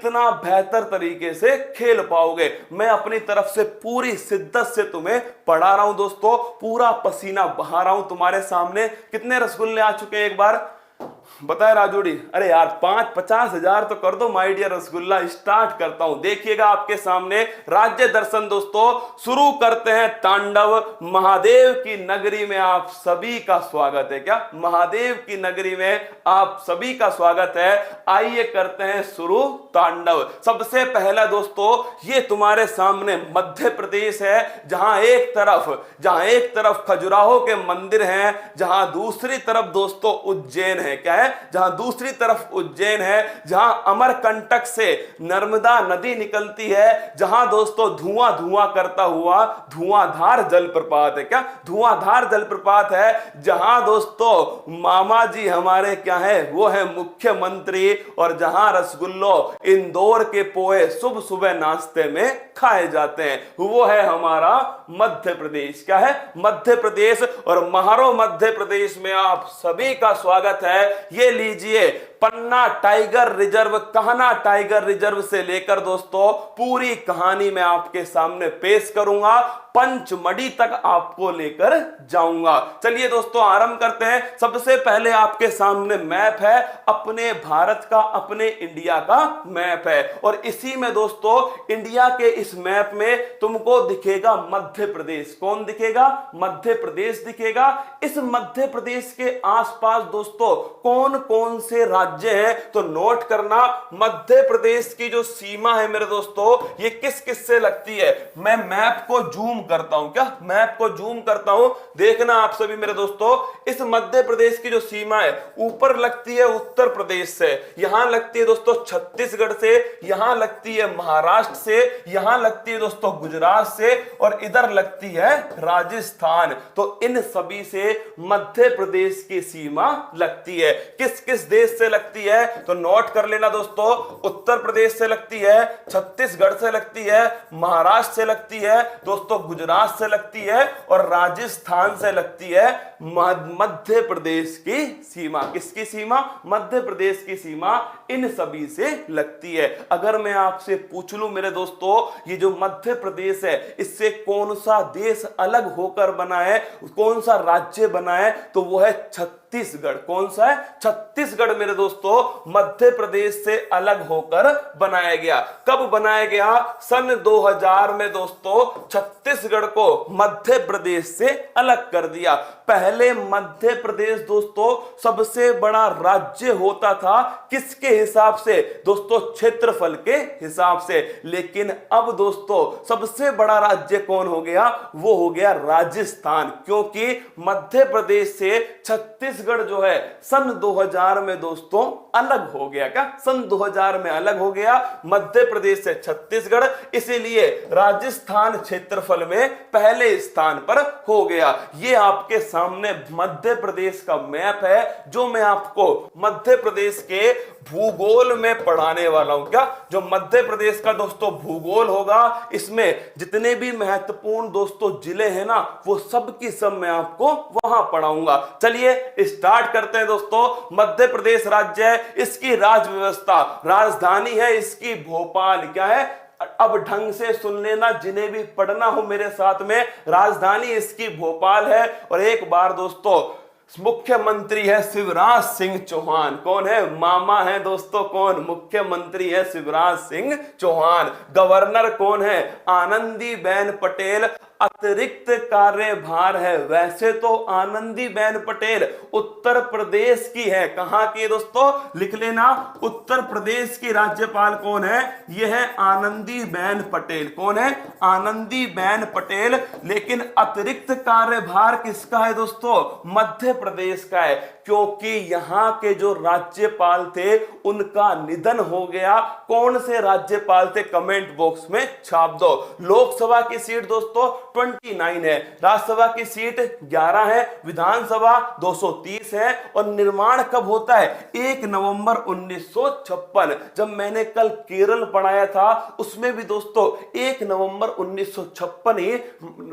कितना बेहतर तरीके से खेल पाओगे। मैं अपनी तरफ से पूरी शिद्दत से तुम्हें पढ़ा रहा हूं दोस्तों, पूरा पसीना बहा रहा हूं तुम्हारे सामने। कितने रसगुल्ले आ चुके हैं एक बार बताए राजूड़ी? अरे यार 50,000 तो कर दो माय डियर रसगुल्ला। स्टार्ट करता हूं, देखिएगा आपके सामने राज्य दर्शन दोस्तों। शुरू करते हैं तांडव। महादेव की नगरी में आप सभी का स्वागत है। क्या महादेव की नगरी में आप सभी का स्वागत है? आइए करते हैं शुरू तांडव। सबसे पहला दोस्तों ये तुम्हारे सामने मध्य प्रदेश है, जहां एक तरफ खजुराहो के मंदिर हैं, जहां दूसरी तरफ दोस्तों उज्जैन है। क्या है? जहां दूसरी तरफ उज्जैन है, जहां अमरकंटक से नर्मदा नदी निकलती है, जहां दोस्तों धुआं धुआं करता हुआ धुआंधार जलप्रपात है। क्या धुआंधार जलप्रपात है? जहां दोस्तों मामा जी हमारे क्या है, वो है मुख्यमंत्री, और जहां रसगुल्लो इंदौर के पोहे सुबह सुबह नाश्ते में खाए जाते हैं, वो है हमारा मध्य प्रदेश। क्या है? मध्य प्रदेश। और महारो मध्य प्रदेश में आप सभी का स्वागत है। ये लीजिए पन्ना टाइगर रिजर्व, कहना टाइगर रिजर्व से लेकर दोस्तों पूरी कहानी मैं आपके सामने पेश करूंगा, पंचमढ़ी तक आपको लेकर जाऊंगा। चलिए दोस्तों आरंभ करते हैं। सबसे पहले आपके सामने मैप है, अपने भारत का, अपने इंडिया का मैप है, और इसी में दोस्तों इंडिया के इस मैप में तुमको दिखेगा मध्य प्रदेश। कौन दिखेगा? मध्य प्रदेश दिखेगा। इस मध्य प्रदेश के आसपास दोस्तों कौन कौन से राज्य हैं तो नोट करना। मध्य प्रदेश की जो सीमा है मेरे दोस्तों, ये किस किस से लगती है? मैं मैप को जूम करता हूं। क्या मैप को जूम करता हूं, देखना आप सभी मेरे दोस्तों। इस मध्य प्रदेश की जो सीमा है ऊपर लगती है उत्तर प्रदेश से, यहां लगती है दोस्तों छत्तीसगढ़ से, यहां लगती है महाराष्ट्र से, यहां लगती है दोस्तों गुजरात से, और इधर लगती है राजस्थान। तो इन सभी से मध्य प्रदेश की सीमा लगती है। किस किस देश से लगती है तो नोट कर लेना दोस्तों। उत्तर प्रदेश से लगती है, छत्तीसगढ़ से लगती है, महाराष्ट्र से लगती है दोस्तों, गुजरात से लगती है, और राजस्थान से लगती है मध्य प्रदेश की सीमा। किसकी सीमा? मध्य प्रदेश की सीमा इन सभी से लगती है। अगर मैं आपसे पूछ लूं मेरे दोस्तों, ये जो मध्य प्रदेश है इससे कौन सा देश अलग होकर बना है, कौन सा राज्य बना है, तो वो है छत्तीसगढ़। कौन सा है? छत्तीसगढ़ मेरे दोस्तों मध्य प्रदेश से अलग होकर बनाया गया। कब बनाया गया? सन 2000 में दोस्तों छत्तीसगढ़ को मध्य प्रदेश से अलग कर दिया। पहले मध्य प्रदेश दोस्तों सबसे बड़ा राज्य होता था, किसके हिसाब से दोस्तों? क्षेत्रफल के हिसाब से। लेकिन अब दोस्तों सबसे बड़ा राज्य कौन हो गया? वो हो गया राजस्थान, क्योंकि मध्य प्रदेश से छत्तीसगढ़ जो है सन 2000 में दोस्तों अलग हो गया। क्या सन 2000 में अलग हो गया मध्य प्रदेश से छत्तीसगढ़, इसीलिए राजस्थान क्षेत्रफल में पहले स्थान पर हो गया। ये आपके सामने मध्य प्रदेश का मैप है, जो मैं आपको मध्य प्रदेश के भूगोल में पढ़ाने वाला हूं। क्या जो मध्य प्रदेश का दोस्तों भूगोल होगा, इसमें जितने भी महत्वपूर्ण दोस्तों जिले हैं ना, वो सब की सब मैं आपको वहां पढ़ाऊंगा। चलिए स्टार्ट करते हैं दोस्तों। मध्य प्रदेश राज्य है, इसकी राज व्यवस्था, राजधानी है इसकी भोपाल। क्या है? अब ढंग से सुन लेना, जिन्हें भी पढ़ना हो मेरे साथ में। राजधानी इसकी भोपाल है, और एक बार दोस्तों मुख्यमंत्री है शिवराज सिंह चौहान। कौन है? मामा है दोस्तों। कौन? मुख्यमंत्री है शिवराज सिंह चौहान। गवर्नर कौन है? आनंदीबेन पटेल। अतिरिक्त कार्यभार है, वैसे तो आनंदीबेन पटेल उत्तर प्रदेश की है। कहां की है दोस्तों? लिख लेना, उत्तर प्रदेश की राज्यपाल कौन है? यह है आनंदीबेन पटेल। कौन है? आनंदीबेन पटेल। लेकिन अतिरिक्त कार्यभार किसका है दोस्तों? मध्य प्रदेश का है, क्योंकि यहां के जो राज्यपाल थे उनका निधन हो गया। कौन से राज्यपाल थे? कमेंट बॉक्स में छाप दो। लोकसभा की सीट दोस्तों 29 है, राज्यसभा की सीट 11 है, विधानसभा 230 है। और निर्माण कब होता है? 1 नवंबर 1956। जब मैंने कल केरल पढ़ाया था उसमें भी दोस्तों 1 नवंबर 1956 ही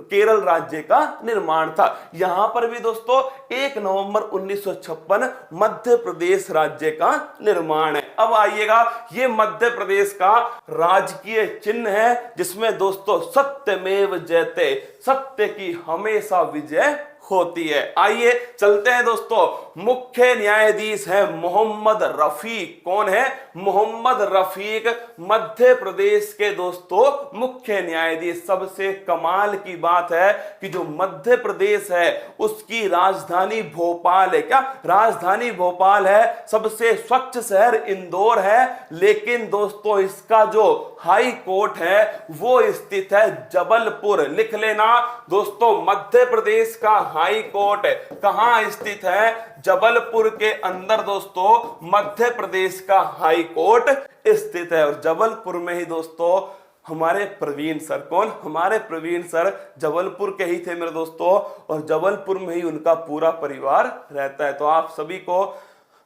केरल राज्य का निर्माण था। यहां पर भी दोस्तों 1 नवंबर 1956 मध्य प्रदेश राज्य का निर्माण है। अब आइएगा, ये मध्य प्रदेश का राजकीय चिन्ह है जिसमें दोस्तों सत्यमेव जयते, सत्य की हमेशा विजय होती है। आइए चलते हैं दोस्तों, मुख्य न्यायाधीश है मोहम्मद रफीक। कौन है? मोहम्मद रफीक मध्य प्रदेश के दोस्तों मुख्य न्यायाधीश। सबसे कमाल की बात है कि जो मध्य प्रदेश है उसकी राजधानी भोपाल है। क्या राजधानी भोपाल है? सबसे स्वच्छ शहर इंदौर है, लेकिन दोस्तों इसका जो हाई कोर्ट है वो स्थित है जबलपुर। लिख लेना दोस्तों, मध्य प्रदेश का हाई कोर्ट कहां स्थित है? जबलपुर के अंदर दोस्तों मध्य प्रदेश का हाई कोर्ट स्थित है। और जबलपुर में ही दोस्तों हमारे प्रवीण सर, कौन? हमारे प्रवीण सर जबलपुर के ही थे मेरे दोस्तों, और जबलपुर में ही उनका पूरा परिवार रहता है। तो आप सभी को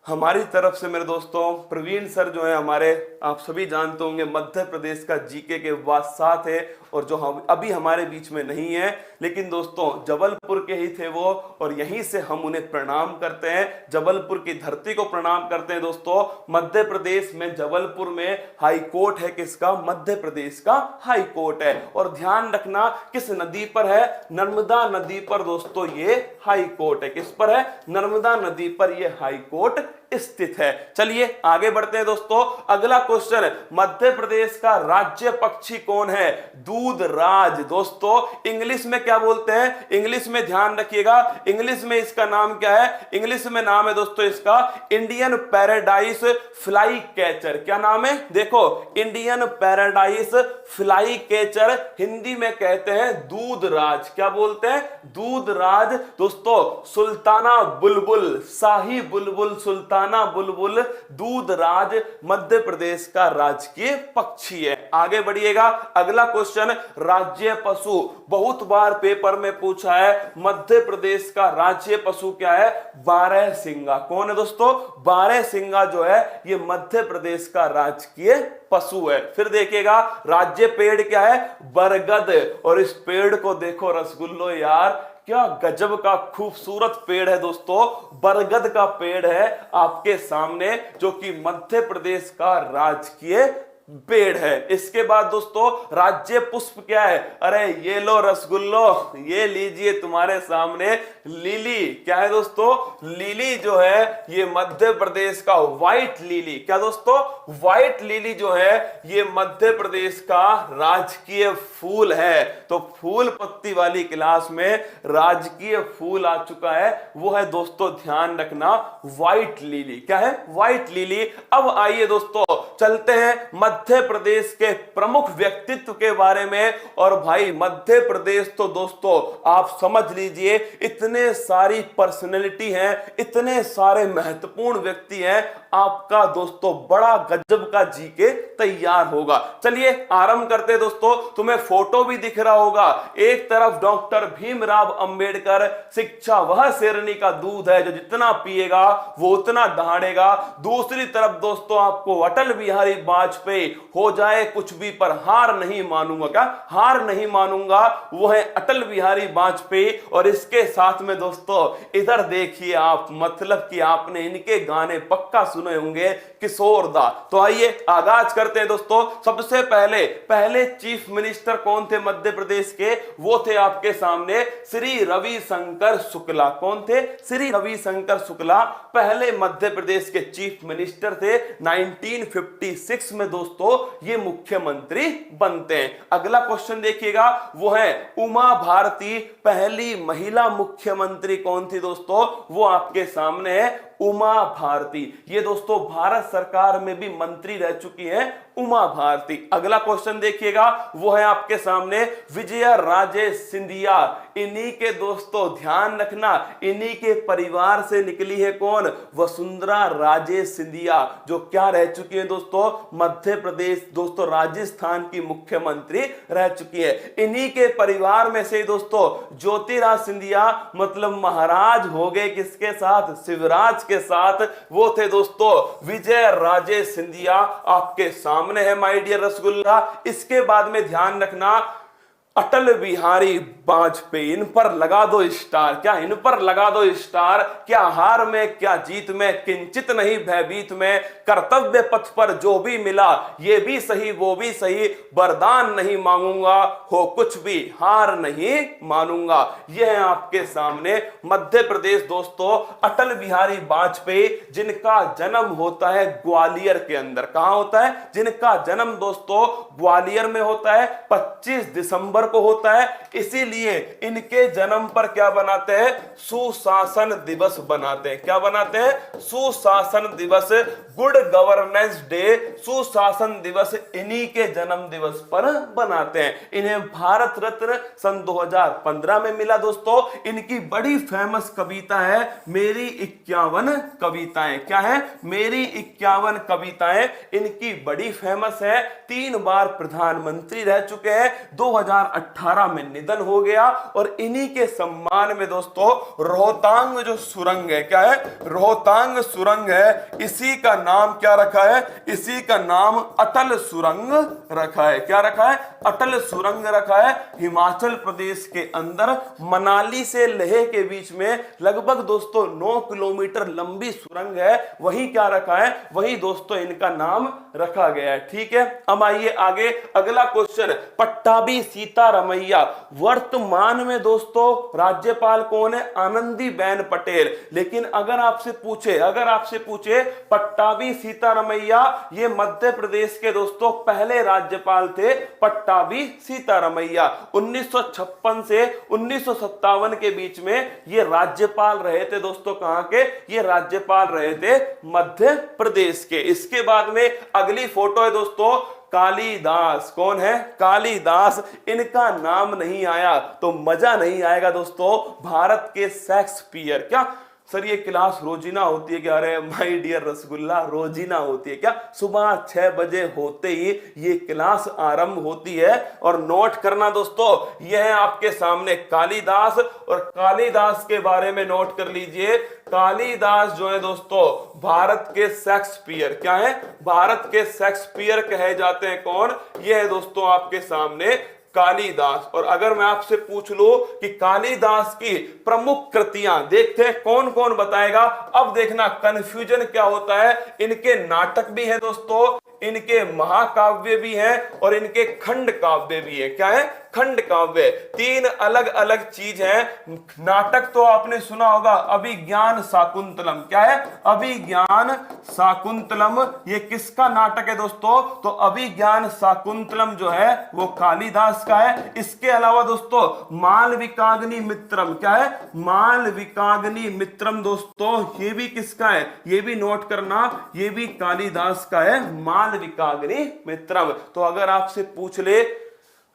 हमारी तरफ से मेरे दोस्तों, प्रवीण सर जो है हमारे, आप सभी जानते होंगे मध्य प्रदेश का जीके के बादशाह थे, और जो हम अभी हमारे बीच में नहीं है, लेकिन दोस्तों जबलपुर के ही थे वो, और यहीं से हम उन्हें प्रणाम करते हैं, जबलपुर की धरती को प्रणाम करते हैं। दोस्तों मध्य प्रदेश में जबलपुर में हाई कोर्ट है किसका? मध्य प्रदेश का हाई कोर्ट है। और ध्यान रखना किस नदी पर है? नर्मदा नदी पर दोस्तों ये हाई कोर्ट है। किस पर है? नर्मदा नदी पर ये हाई कोर्ट स्थित है। चलिए आगे बढ़ते हैं दोस्तों। अगला क्वेश्चन, मध्य प्रदेश का राज्य पक्षी कौन है? दूधराज। दोस्तों इंग्लिश में क्या बोलते हैं? इंग्लिश में ध्यान रखिएगा, इंग्लिश में इसका नाम क्या है? इंग्लिश में नाम है दोस्तों इसका इंडियन पैराडाइज फ्लाई कैचर। क्या नाम है? देखो, Indian paradise fly catcher, Hindi में कहते हैं दूधराज। क्या बोलते हैं? दूधराज। दोस्तों सुल्ताना बुलबुल, शाही बुलबुल, सुल्ताना बुलबुल, दूधराज मध्य प्रदेश का राजकीय पक्षी है। आगे बढ़िएगा, अगला क्वेश्चन, राज्य पशु। बहुत बार पेपर में पूछा है, मध्य प्रदेश का राज्य पशु क्या है? बारहसिंगा। कौन है दोस्तों? बारहसिंगा जो है ये मध्य प्रदेश का राजकीय पशु है। फिर देखिएगा, राज्य पेड़ क्या है? बरगद। और इस पेड़ को देखो रसगुल्लो यार, क्या गजब का खूबसूरत पेड़ है दोस्तों, बरगद का पेड़ है आपके सामने, जो कि मध्य प्रदेश का राजकीय पेड़ है। इसके बाद दोस्तों राज्य पुष्प क्या है? अरे ये लो रसगुल्लो, ये लीजिए तुम्हारे सामने लिली। क्या है दोस्तों? लिली जो है ये मध्य प्रदेश का व्हाइट लिली। क्या दोस्तों? व्हाइट लिली जो है ये मध्य प्रदेश का राजकीय फूल है। तो फूल पत्ती वाली क्लास में राजकीय फूल आ चुका है, वो है दोस्तों ध्यान रखना व्हाइट लिली। क्या है? White lily. अब आइए दोस्तों चलते हैं मध्य प्रदेश के प्रमुख व्यक्तित्व के बारे में। और भाई मध्य प्रदेश तो दोस्तों आप समझ लीजिए, इतने सारी पर्सनैलिटी हैं, इतने सारे महत्वपूर्ण व्यक्ति हैं, आपका दोस्तों बड़ा गजब का जीके तैयार होगा। चलिए आरंभ करते हैं दोस्तों। तुम्हें फोटो भी दिख रहा होगा, एक तरफ डॉक्टर भीमराव अंबेडकर, शिक्षा वह शेरनी का दूध है जो जितना पिएगा वो उतना दहाड़ेगा। दूसरी तरफ दोस्तों आपको अटल बिहारी वाजपेयी, हो जाए कुछ भी पर हार नहीं मानूंगा। क्या? हार नहीं मानूंगा, वो है अटल बिहारी वाजपेयी। और इसके साथ में दोस्तों इधर देखिए आप, मतलब कि आपने इनके गाने पक्का सुने होंगे, किशोर दा। तो आइए आगाज करते हैं दोस्तों। सबसे पहले चीफ मिनिस्टर कौन थे मध्य प्रदेश के? वो थे आपके सामने श्री रविशंकर शुक्ला। कौन थे? श्री रविशंकर शुक्ला पहले मध्य प्रदेश के चीफ मिनिस्टर थे। 1956 में दोस्तों ये मुख्यमंत्री बनते हैं। अगला क्वेश्चन देखिएगा, वो है उमा भारती, पहली महिला मुख्यमंत्री कौन थी दोस्तों? वो आपके सामने है उमा भारती। ये दोस्तों भारत सरकार में भी मंत्री रह चुकी हैं उमा भारती। अगला क्वेश्चन देखिएगा, वो है आपके सामने विजया राजे सिंधिया। इन्हीं के दोस्तों ध्यान रखना, इन्हीं के परिवार से निकली है कौन? वसुंधरा राजे सिंधिया, जो क्या रह चुकी है दोस्तों? मध्य प्रदेश दोस्तों राजस्थान की मुख्यमंत्री रह चुकी है। इन्हीं के परिवार में से दोस्तों ज्योतिराज सिंधिया मतलब महाराज हो गए किसके साथ? शिवराज के साथ। वो थे दोस्तों विजय राजे सिंधिया, आपके सामने है माय डियर रसगुल्ला। इसके बाद में ध्यान रखना अटल बिहारी वाजपेयी, इन पर लगा दो स्टार। क्या इन पर लगा दो स्टार? क्या हार में क्या जीत में, किंचित नहीं भयभीत में, कर्तव्य पथ पर जो भी मिला ये भी सही वो भी सही, वरदान नहीं मांगूंगा, हो कुछ भी हार नहीं मानूंगा। यह है आपके सामने मध्य प्रदेश दोस्तों अटल बिहारी वाजपेयी, जिनका जन्म होता है ग्वालियर के अंदर। कहां होता है? जिनका जन्म दोस्तों ग्वालियर में होता है, 25 दिसंबर को होता है। इसीलिए इनके जन्म पर क्या बनाते हैं? सुशासन दिवस बनाते हैं। क्या बनाते हैं? सुशासन दिवस, गुड गवर्नेंस डे, सुशासन दिवस इन्हीं के जन्म दिवस पर बनाते हैं। इन्हें भारत रत्न सन 2015 में मिला दोस्तों। इनकी बड़ी फेमस कविता है मेरी 51 कविताएं। क्या है? मेरी 51 कविताएं इनकी बड़ी फेमस है। 3 बार प्रधानमंत्री रह चुके हैं। 2018 में निधन हो गया और इन्हीं के सम्मान में दोस्तों रोहतांग जो सुरंग है, क्या है? रोहतांग सुरंग है, इसी का नाम क्या रखा है? इसी का नाम अटल सुरंग रखा है। क्या रखा है? अटल सुरंग रखा है। हिमाचल प्रदेश के अंदर मनाली से लेह के बीच में लगभग दोस्तों 9 किलोमीटर लंबी सुरंग है। वही क्या रखा है? वही दोस्तों इनका नाम रखा गया है। ठीक है, अब आइए आगे। अगला क्वेश्चन, पट्टाभी सीतारमैया। वर्तमान में दोस्तों राज्यपाल कौन है? आनंदीबेन पटेल। लेकिन अगर आपसे पूछे पट्टाभी सीतारमैया, ये मध्य प्रदेश के दोस्तों पहले राज्यपाल थे। पट्टाभी सीतारमैया 1956 से 1957 के बीच में ये राज्यपाल रहे थे दोस्तों। कहां के? ये राज्यपाल रहे थे मध्य प्रदेश के। इसके बाद में अगली फोटो है दोस्तों कालिदास। कौन है? कालिदास। इनका नाम नहीं आया तो मजा नहीं आएगा दोस्तों। भारत के शेक्सपियर। क्या सर ये क्लास रोजीना होती है क्या? अरे माय डियर रसगुल्ला, रोजीना होती है क्या? सुबह 6 बजे होते ही ये क्लास आरंभ होती है। और नोट करना दोस्तों, यह है आपके सामने कालिदास। और कालिदास के बारे में नोट कर लीजिए, कालिदास जो है दोस्तों भारत के शेक्सपियर। क्या है? भारत के शेक्सपियर कहे जाते हैं। कौन? ये है दोस्तों आपके सामने कालिदास। और अगर मैं आपसे पूछ लूं कि कालिदास की प्रमुख कृतियां, देखते हैं कौन कौन बताएगा। अब देखना कंफ्यूजन क्या होता है। इनके नाटक भी हैं दोस्तों, इनके महाकाव्य भी हैं और इनके खंड काव्य भी है। क्या है? खंड काव्य। 3 अलग अलग चीज है। नाटक तो आपने सुना होगा अभिज्ञान शाकुंतलम। क्या है? अभिज्ञान शाकुंतलम। ये किसका नाटक है दोस्तों? तो अभिज्ञान शाकुंतलम जो है वो कालिदास का है। इसके अलावा दोस्तों मालविकाग्नि मित्रम। क्या है? मालविकाग्नि मित्रम दोस्तों ये भी किसका है? ये भी नोट करना, ये भी कालिदास का है, मालविकाग्नि मित्रम। तो अगर आपसे पूछ ले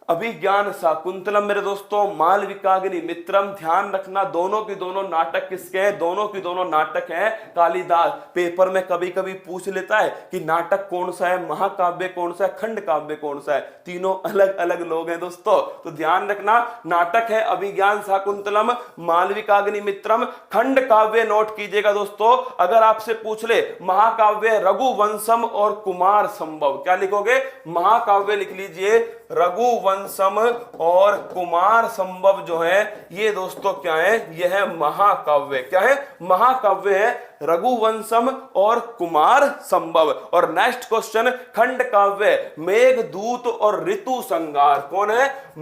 अभिज्ञान शाकुंतलम मेरे दोस्तों, मालविकाग्नि मित्रम, ध्यान रखना दोनों की दोनों नाटक किसके हैं? दोनों की दोनों नाटक हैं कालिदास। पेपर में कभी कभी पूछ लेता है कि नाटक कौन सा है, महाकाव्य कौन सा है, खंड काव्य कौन सा है। तीनों अलग अलग लोग हैं दोस्तों। तो ध्यान रखना नाटक है अभिज्ञान शाकुंतलम, मालविकाग्नि मित्रम। खंड काव्य नोट कीजिएगा दोस्तों। अगर आपसे पूछ ले महाकाव्य रघुवंशम और कुमार संभव, क्या लिखोगे? महाकाव्य लिख लीजिए रघुवंशम और कुमार संभव जो है ये दोस्तों क्या है? यह है महाकाव्य। क्या है? महाकाव्य है रघुवंशम और कुमार संभव। और नेक्स्ट क्वेश्चन, खंड काव्य मेघदूत और ऋतु संगार। कौन है?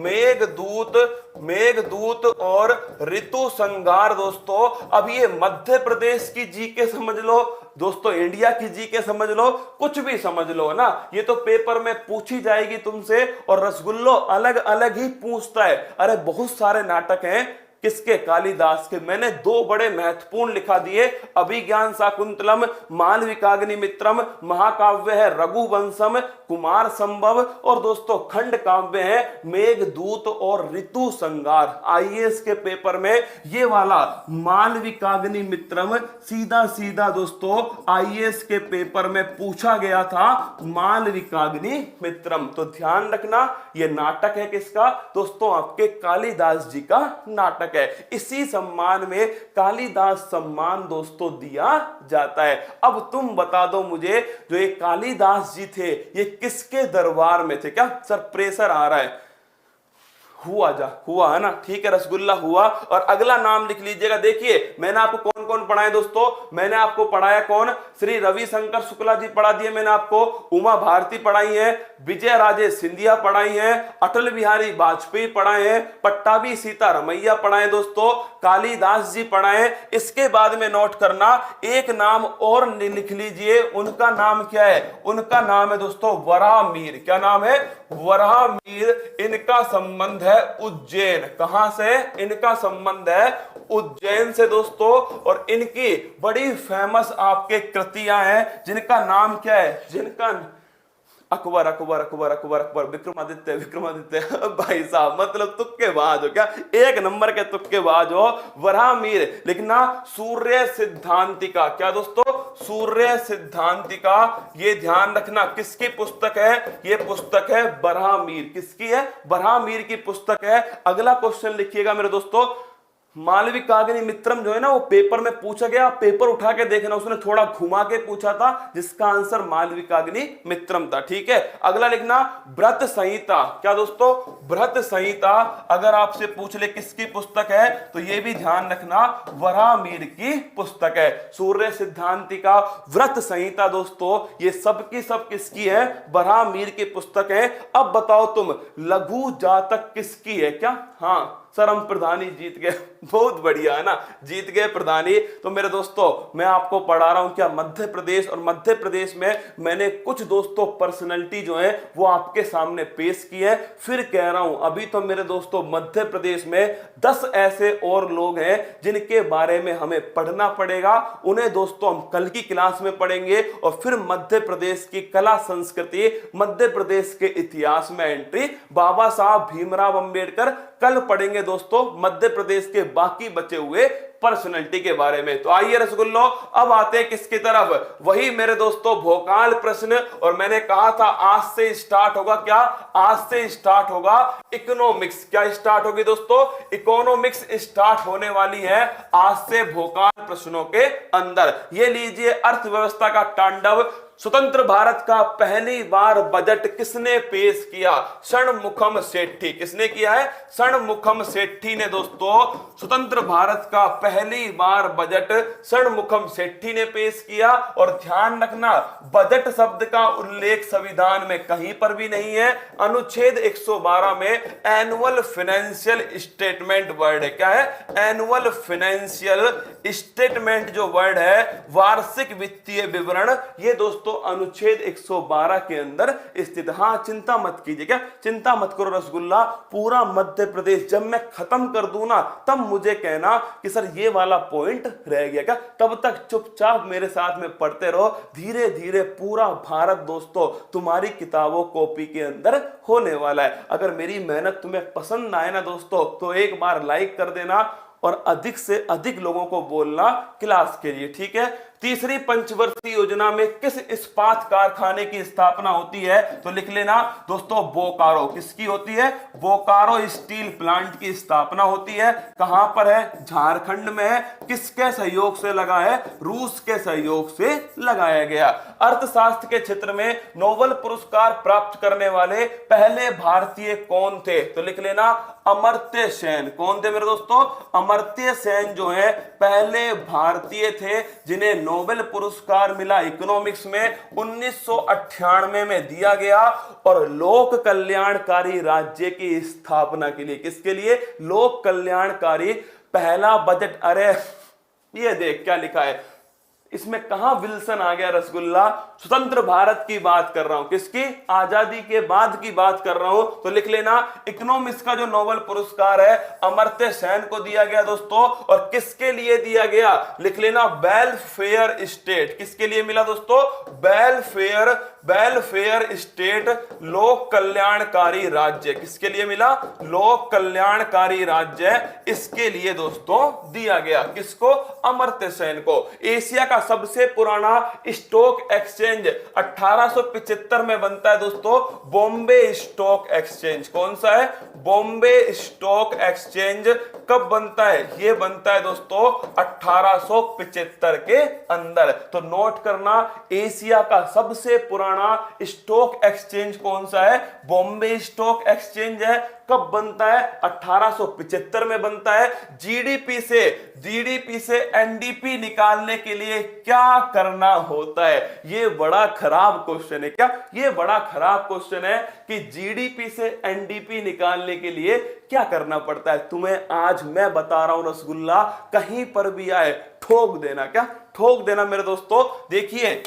मेघदूत और ऋतु संगार दोस्तों। अब ये मध्य प्रदेश की जीके समझ लो दोस्तों, इंडिया की जीके समझ लो, कुछ भी समझ लो ना, ये तो पेपर में पूछी जाएगी तुमसे। और रसगुल्लो अलग अलग ही पूछता है। अरे बहुत सारे नाटक हैं किसके? कालिदास के। मैंने दो बड़े महत्वपूर्ण लिखा दिए, अभिज्ञान शाकुंतलम, मालविकाग्निमित्रम, महाकाव्य है रघुवंशम, कुमार संभव, और दोस्तों खंड काव्य है मेघदूत और ऋतु संगार। आईएएस के पेपर में ये वाला मालविकाग्निमित्रम सीधा सीधा दोस्तों आईएएस के पेपर में पूछा गया था, मालविकाग्निमित्रम। तो ध्यान रखना ये नाटक है किसका? दोस्तों आपके कालिदास जी का नाटक है। इसी सम्मान में कालिदास सम्मान दोस्तों दिया जाता है। अब तुम बता दो मुझे, जो ये कालिदास जी थे ये किसके दरबार में थे? क्या सर प्रेशर आ रहा है? हुआ है ना, ठीक है, रसगुल्ला हुआ। और अगला नाम लिख लीजिएगा। देखिए मैंने आपको कौन कौन पढ़ाए दोस्तों, मैंने आपको पढ़ाया कौन? श्री रविशंकर शुक्ला जी पढ़ा दिए मैंने आपको, उमा भारती पढ़ाई है, विजय राजे सिंधिया पढ़ाई है, अटल बिहारी वाजपेयी पढ़ाए हैं, पट्टाभी सीता रमैया पढ़ाए दोस्तों, कालिदास जी पढ़ाए। इसके बाद में नोट करना, एक नाम और लिख लीजिए, उनका नाम क्या है? उनका नाम है दोस्तों वराहमिहिर। क्या नाम है? वराहमिहिर। इनका संबंध है उज्जैन। कहां से? इनका संबंध है उज्जैन से दोस्तों। और इनकी बड़ी फेमस आपके कृतियां हैं जिनका नाम क्या है? जिनका अकबर अकबर अकबर अकबर अकबर, विक्रमादित्य विक्रमादित्य। भाई साहब मतलब तुक्केबाज हो क्या? एक नंबर के तुक्केबाज हो। वराहमिहिर लिखना, सूर्य सिद्धांतिका। क्या दोस्तों? सूर्य सिद्धांतिका। ये ध्यान रखना किसकी पुस्तक है? ये पुस्तक है वराहमिहिर। किसकी है? वराहमिहिर की पुस्तक है। अगला क्वेश्चन लिखिएगा मेरे दोस्तों, मालविकाग्निमित्रम जो है ना वो पेपर में पूछा गया, पेपर उठा के देखना, उसने थोड़ा घुमा के पूछा था, जिसका आंसर मालविकाग्निमित्रम था। ठीक है, अगला लिखना व्रत संहिता। क्या दोस्तों? व्रत संहिता अगर आपसे पूछ ले किसकी पुस्तक है तो ये भी ध्यान रखना वराहमिहिर की पुस्तक है। सूर्य सिद्धांतिका, व्रत संहिता दोस्तों ये सब की सब किसकी है? वराहमिहिर की पुस्तक है। अब बताओ तुम, लघु जातक किसकी है? क्या? हाँ सर हम प्रधानी जीत गए। बहुत बढ़िया है ना, जीत गए प्रधानी। तो मेरे दोस्तों मैं आपको पढ़ा रहा हूं क्या मध्य प्रदेश, और मध्य प्रदेश में मैंने कुछ दोस्तों पर्सनैलिटी जो है वो आपके सामने पेश की है। फिर कह रहा हूं अभी तो मेरे दोस्तों मध्य प्रदेश में 10 ऐसे और लोग हैं जिनके बारे में हमें पढ़ना पड़ेगा। उन्हें दोस्तों हम कल की क्लास में पढ़ेंगे। और फिर मध्य प्रदेश की कला संस्कृति, मध्य प्रदेश के इतिहास में एंट्री, बाबा साहब भीमराव अंबेडकर कल पढ़ेंगे दोस्तों मध्य प्रदेश के बाकी बचे हुए पर्सनैलिटी के बारे में। तो आइए रसगुल्लो अब आते हैं किसकी तरफ? वही मेरे दोस्तों भोकाल प्रश्न। और मैंने कहा था आज से स्टार्ट होगा क्या? आज से स्टार्ट होगा इकोनॉमिक्स। क्या स्टार्ट होगी दोस्तों? इकोनॉमिक्स स्टार्ट होने वाली है आज से भोकाल प्रश्नों के अंदर। ये लीजिए अर्थव्यवस्था का तांडव। स्वतंत्र भारत का पहली बार बजट किसने पेश किया? षणमुखम सेठी। किसने किया है? षणमुखम सेठी ने दोस्तों स्वतंत्र भारत का पहली बार बजट षणमुखम सेठी ने पेश किया। और ध्यान रखना बजट शब्द का उल्लेख संविधान में कहीं पर भी नहीं है। अनुच्छेद 112 में एनुअल फाइनेंशियल स्टेटमेंट वर्ड है। क्या है? एनुअल फाइनेंशियल स्टेटमेंट जो वर्ड है, वार्षिक वित्तीय विवरण, ये दोस्तों अनुच्छेद 112 के अंदर स्थित। हाँ चिंता मत कीजिए, क्या चिंता मत करो रसगुल्ला, पूरा मध्य प्रदेश जब मैं खत्म कर दूं ना तब मुझे कहना कि सर ये वाला पॉइंट रह गया क्या। तब तक चुपचाप मेरे साथ में पढ़ते रहो। धीरे धीरे पूरा भारत दोस्तों तुम्हारी किताबों कॉपी के अंदर होने वाला है। अगर मेरी मेहनत तुम्हें पसंद आए ना दोस्तों तो एक बार लाइक कर देना और अधिक से अधिक लोगों को बोलना क्लास के लिए। ठीक है, तीसरी पंचवर्षीय योजना में किस इस्पात कारखाने की स्थापना होती है? तो लिख लेना दोस्तों बोकारो। किसकी होती है? बोकारो स्टील प्लांट की स्थापना होती है। कहां पर है? झारखंड में है। किसके सहयोग से लगा है? रूस के सहयोग से लगाया गया। अर्थशास्त्र के क्षेत्र में नोबेल पुरस्कार प्राप्त करने वाले पहले भारतीय कौन थे? तो लिख लेना अमर्त्य सेन। कौन थे मेरे दोस्तों? अमर्त्य सेन जो है पहले भारतीय थे जिन्हें नोबेल पुरस्कार मिला इकोनॉमिक्स में 1998 में दिया गया। और लोक कल्याणकारी राज्य की स्थापना के लिए, किसके लिए? लोक कल्याणकारी पहला बजट। अरे ये देख क्या लिखा है, इसमें कहां विल्सन आ गया रसगुल्ला? स्वतंत्र भारत की बात कर रहा हूं, किसकी? आजादी के बाद की बात कर रहा हूं। तो लिख लेना, इकोनॉमिक्स का जो नोबेल पुरस्कार है अमर्त्य सेन को दिया गया दोस्तों। और किसके लिए दिया गया? लिख लेना, वेलफेयर स्टेट। किसके लिए मिला दोस्तों? वेलफेयर स्टेट, लोक कल्याणकारी राज्य। किसके लिए मिला? लोक कल्याणकारी राज्य। इसके लिए दोस्तों दिया गया। किसको? अमर्त्य सेन को। एशिया का सबसे पुराना स्टॉक एक्सचेंज 1875 में बनता है दोस्तों, बॉम्बे स्टॉक एक्सचेंज। कौन सा है? Bombay stock exchange. कब बनता है? यह बनता है दोस्तों 1875 के अंदर। तो नोट करना, एशिया का सबसे पुराना स्टॉक एक्सचेंज कौन सा है? बॉम्बे स्टॉक एक्सचेंज है। कब बनता है? 1875 में बनता है। जीडीपी से एनडीपी निकालने के लिए क्या करना होता है? ये बड़ा खराब क्वेश्चन है। क्या ये बड़ा खराब क्वेश्चन है कि जीडीपी से एनडीपी निकालने के लिए क्या करना पड़ता है? तुम्हें आज मैं बता रहा हूं रसगुल्ला, कहीं पर भी आए ठोक देना। क्या ठोक देना मेरे दोस्तों? देखिए,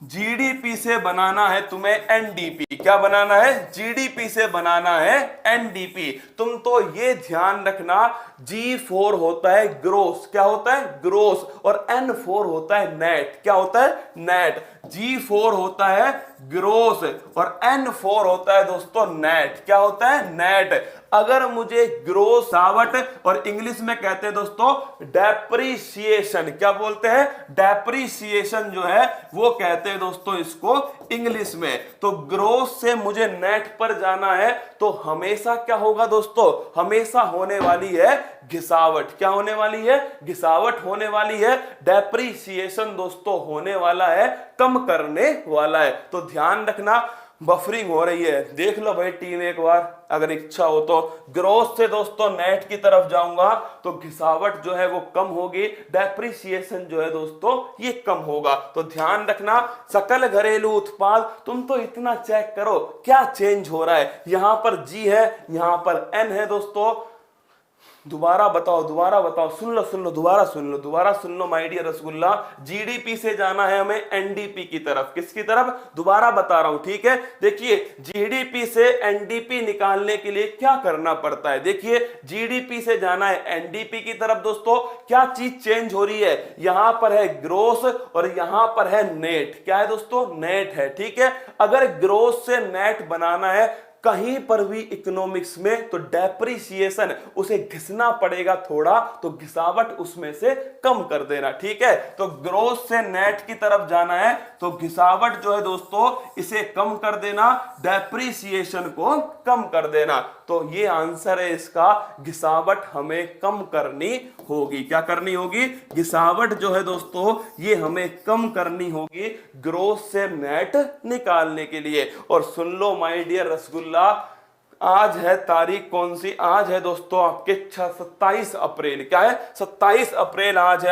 जीडीपी से बनाना है तुम्हें एनडीपी। क्या बनाना है? जीडीपी से बनाना है एनडीपी। तुम तो ये ध्यान रखना, G4 होता है ग्रोस। क्या होता है? ग्रोस। और N4 होता है नेट। क्या होता है? नेट। G4 होता है ग्रोस और N4 होता है दोस्तों नेट। क्या होता है? नेट। अगर मुझे ग्रोस आवट, और इंग्लिश में कहते हैं दोस्तों डेप्रीसिएशन। क्या बोलते हैं? डेप्रीसिएशन जो है वो कहते हैं दोस्तों इसको इंग्लिश में। तो ग्रोस से मुझे नेट पर जाना है तो हमेशा क्या होगा दोस्तों? हमेशा होने वाली है घिसावट। क्या होने वाली है? घिसावट होने वाली है। डेप्रीसिएशन दोस्तों होने वाला है, कम करने वाला है। तो ध्यान रखना, बफरिंग हो रही है, देख लो भाई टीम एक बार, अगर इच्छा हो तो। ग्रोथ से दोस्तों नेट की तरफ जाऊंगा तो घिसावट जो है वो कम होगी, डेप्रिसिएशन जो है दोस्तों ये कम होगा। तो ध्यान रखना, सकल घरेलू उत्पाद, तुम तो इतना चेक करो क्या चेंज हो रहा है। यहां पर जी है, यहां पर एन है दोस्तों। दोबारा बताओ, सुन लो, दोबारा सुन लो माय डियर रसगुल्ला। जीडीपी से जाना है हमें एनडीपी की तरफ। किसकी तरफ? दोबारा बता रहा हूं, ठीक है। देखिए, जीडीपी से एनडीपी निकालने के लिए क्या करना पड़ता है? देखिए, जीडीपी से जाना है एनडीपी की तरफ दोस्तों, क्या चीज चेंज हो रही है? यहां पर है ग्रोस और यहां पर है नेट। क्या है दोस्तों? नेट है, ठीक है। अगर ग्रोस से नेट बनाना है कहीं पर भी इकोनॉमिक्स में, तो डेप्रिसिएशन उसे घिसना पड़ेगा थोड़ा, तो घिसावट उसमें से कम कर देना, ठीक है। तो ग्रोथ से नेट की तरफ जाना है तो घिसावट जो है दोस्तों इसे कम कर देना, डेप्रिसिएशन को कम कर देना। तो ये आंसर है इसका, घिसावट हमें कम करनी होगी। क्या करनी होगी? घिसावट जो है दोस्तों ये हमें कम करनी होगी ग्रोथ से नेट निकालने के लिए। और सुन लो माय डियर रसगुल्ला, आज है तारीख कौन सी? आज है दोस्तों आपके 27 अप्रैल। क्या है? 27 अप्रैल आज है।